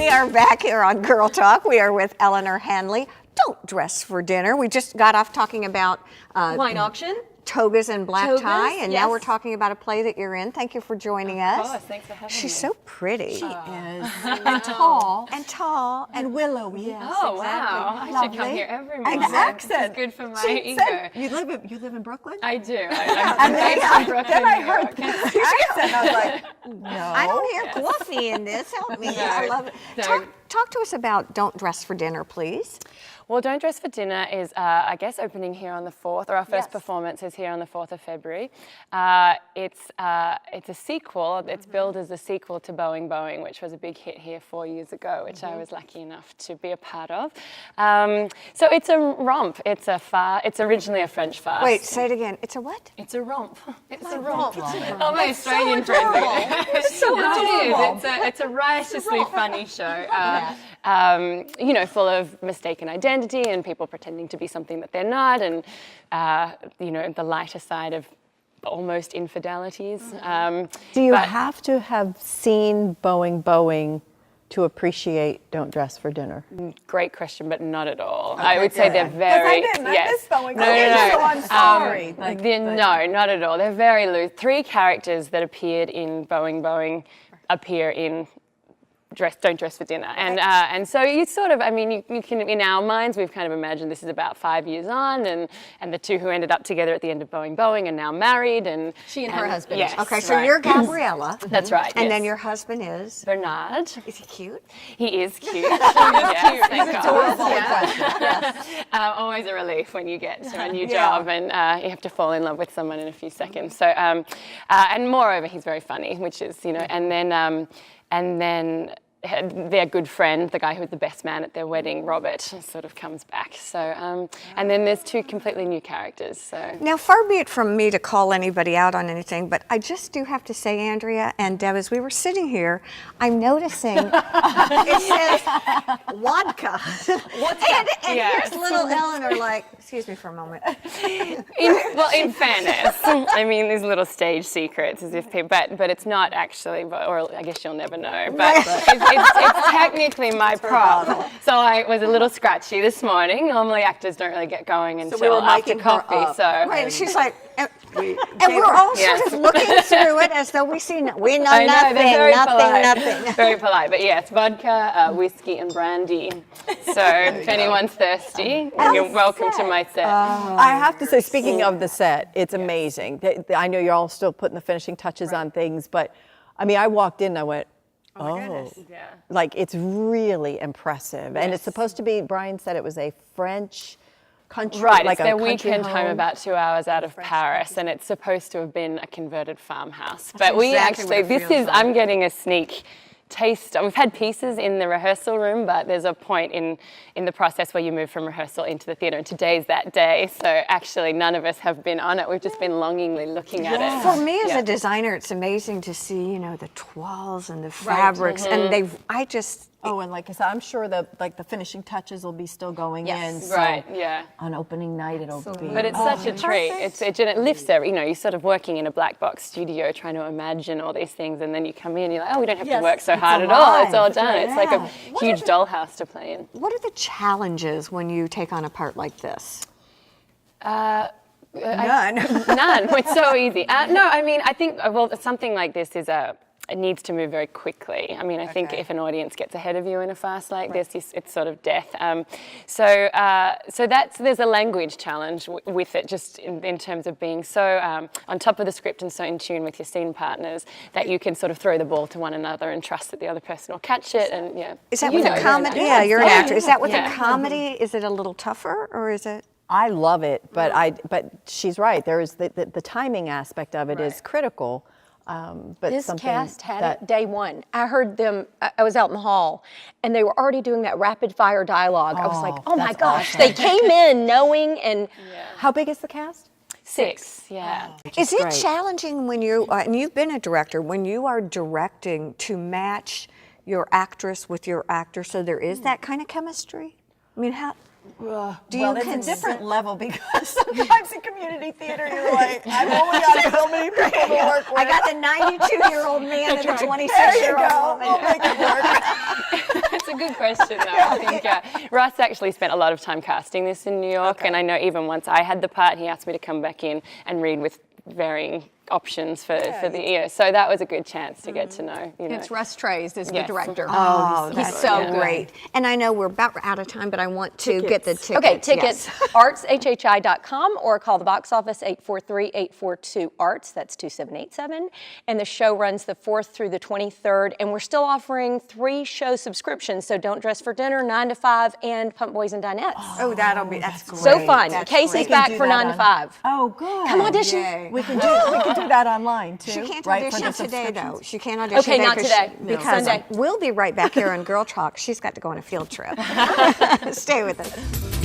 We are back here on Girl Talk. We are with Eleanor Hanley. Don't dress for dinner. We just got off talking about wine auction, togas and black tie, and yes. now we're talking about a play that you're in. Thank you for joining us. Of course, thanks for having me. She's so pretty. She is. And tall. And tall. And willowy. Yes, Oh, exactly. wow. I should come Lovely. here every morning. An accent. It's good for my She ego. said, you live in Brooklyn? I do. I'm based in Brooklyn, Then I New heard York. the accent. I was like, no. I don't hear coffee in this. Help me. I love it. No. Talk to us about Don't Dress for Dinner, please. Well, Don't Dress for Dinner is, I guess, opening here on the 4th, or our first Yes. performance is here on the 4th of February. It's a sequel. It's billed as a sequel to Boeing Boeing, which was a big hit here 4 years ago, which I was lucky enough to be a part of. So it's a romp. It's originally a French farce. Wait, say it again. It's a what? It's a romp. It's a romp. love it. Oh, my Australian friends. It's so adorable. It's a riously funny show. You know, full of mistaken identity and people pretending to be something that they're not, and you know, the lighter side of almost infidelities. Do you have to have seen Boeing Boeing to appreciate Don't Dress for Dinner? Great question, but not at all. I would say they're very. I yes. miss Boeing No, Boeing, no, no. so I'm sorry. No, not at all. They're very loose. 3 characters that appeared in Boeing Boeing appear in Don't Dress for Dinner, and so you sort of, I mean, you can, in our minds, we've kind of imagined this is about 5 years on, and the 2 who ended up together at the end of Boeing Boeing are now married, and She and her husband. Yes, Okay, so right. you're Gabriella. That's right. And yes. then your husband is? Bernard. Is he cute? He is cute. Yes, thank God. adorable. Always a relief when you get to a new job and you have to fall in love with someone in a few seconds. So, and moreover, he's very funny, which is, you know, and then their good friend, the guy who was the best man at their wedding, Robert, sort of comes back. So, and then there's 2 completely new characters. So Now, far be it from me to call anybody out on anything, but I just do have to say, Andrea and Deb, as we were sitting here, I'm noticing it says vodka. And Yes. here's little Eleanor like, excuse me for a moment. in fairness, I mean, these little stage secrets, as if people, but it's not actually, or I guess you'll never know. But it's technically my prop. So I was a little scratchy this morning. Normally actors don't really get going until we were after miking her coffee. up. So Right, and she's like, and we're all Yes. sort of looking through it as though we know I know, nothing, they're very nothing, polite. nothing. Very polite, but yeah, it's vodka, whiskey, and brandy. So if anyone's thirsty, you're welcome to my set. I have to say, speaking of the set, it's amazing. I know you're all still putting the finishing touches on things, but I mean, I walked in and I went, oh, Yeah. like it's really impressive. And it's supposed to be, Brian said it was a French country, Right, like it's their a country weekend home about 2 hours out of Paris, and it's supposed to have been a converted farmhouse. But we exactly what actually, it feels like. I'm getting a sneak taste. We've had pieces in the rehearsal room, but there's a point in the process where you move from rehearsal into the theatre, and today's that day. So actually, none of us have been on it. We've just been longingly looking at it. For me as a designer, it's amazing to see, you know, the toiles and the fabrics, and Oh, and like I said, I'm sure the finishing touches will be still going in. So Right, yeah. on opening night, it'll be. But it's such a treat. It lifts every, you know, you're sort of working in a black box studio trying to imagine all these things, and then you come in, you're like, oh, we don't have to work so hard at all. It's all done. It's like a huge dollhouse to play in. What are the challenges when you take on a part like this? None. None. It's so easy. No, I mean, I think, well, something like this it needs to move very quickly. I mean, I think if an audience gets ahead of you in a farce like this, it's sort of death. So there's a language challenge with it, just in terms of being so on top of the script and so in tune with your scene partners that you can sort of throw the ball to one another and trust that the other person will catch it. And yeah, Is that with a comedy? Yeah, you're an actor. Is that with a comedy? Is it a little tougher, or is it? I love it, but she's right. There is the timing aspect of it is critical. But This something cast had that it day one. I heard them, I was out in the hall, and they were already doing that rapid fire dialogue. I was like, oh my that's gosh. awesome. They came in knowing, and How big is the cast? 6, yeah. Is it great. challenging when you, and you've been a director, when you are directing to match your actress with your actor so there is that kind of chemistry? I mean, how? Do you it's a consider- different level because sometimes in community theater you're like, I've only got so many people to work with. I got the 92-year-old man and the 26-year-old woman. We'll make it work. a good question, though. I think Russ actually spent a lot of time casting this in New York, and I know even once I had the part, he asked me to come back in and read with varying options for the ear. So that was a good chance to get to know, you know. It's Russ Trays is the Yes. director. Oh, he's that's so great. And I know we're about out of time, but I want to get the tickets. Okay, tickets, Yes. artswhi.com or call the box office 843-842-ARTS, that's 2787. And the show runs the 4th through the 23rd, and we're still offering 3 show subscriptions, so Don't Dress for Dinner, 9 to 5, and Pump Boys and Dinettes. Oh, that's great. So fun. That's Casey's great. back for 9 to 5. Oh, good. Come audition. Yay. We can do that online too. She can't right, for audition the today, though. subscriptions? She can't audition Okay, today. not today. Because Sunday. we'll be right back here on Girl Talk. She's got to go on a field trip. Stay with us.